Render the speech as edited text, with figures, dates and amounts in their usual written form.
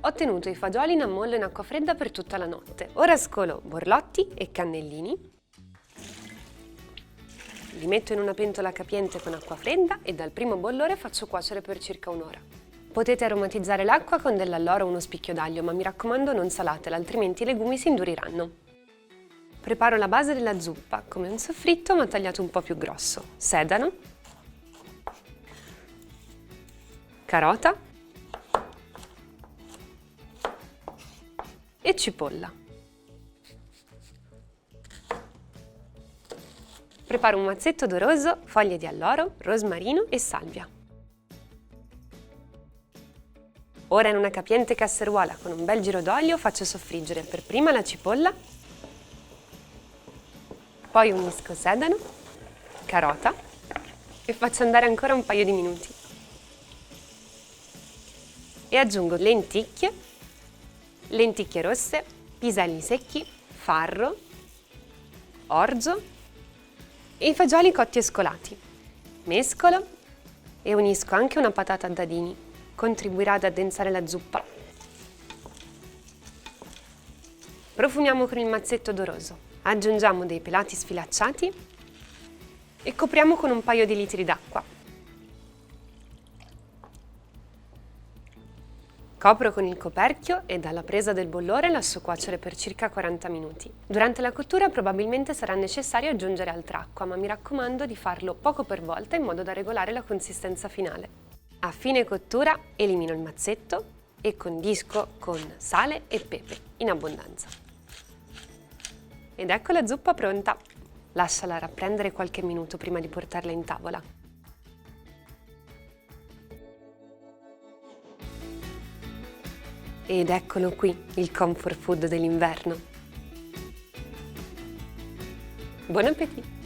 Ho tenuto i fagioli in ammollo in acqua fredda per tutta la notte. Ora scolo borlotti e cannellini. Li metto in una pentola capiente con acqua fredda e dal primo bollore faccio cuocere per circa un'ora. Potete aromatizzare l'acqua con dell'alloro o uno spicchio d'aglio, ma mi raccomando non salatela, altrimenti i legumi si induriranno. Preparo la base della zuppa, come un soffritto ma tagliato un po' più grosso. Sedano, carota e cipolla. Preparo un mazzetto odoroso, foglie di alloro, rosmarino e salvia. Ora in una capiente casseruola con un bel giro d'olio faccio soffriggere per prima la cipolla, poi unisco sedano, carota e faccio andare ancora un paio di minuti. E aggiungo lenticchie rosse, piselli secchi, farro, orzo e i fagioli cotti e scolati. Mescolo e unisco anche una patata a dadini. Contribuirà ad addensare la zuppa. Profumiamo con il mazzetto odoroso. Aggiungiamo dei pelati sfilacciati e copriamo con un paio di litri d'acqua. Copro con il coperchio e dalla presa del bollore lascio cuocere per circa 40 minuti. Durante la cottura probabilmente sarà necessario aggiungere altra acqua, ma mi raccomando di farlo poco per volta in modo da regolare la consistenza finale. A fine cottura elimino il mazzetto e condisco con sale e pepe in abbondanza. Ed ecco la zuppa pronta. Lasciala rapprendere qualche minuto prima di portarla in tavola. Ed eccolo qui, il comfort food dell'inverno. Buon appetito!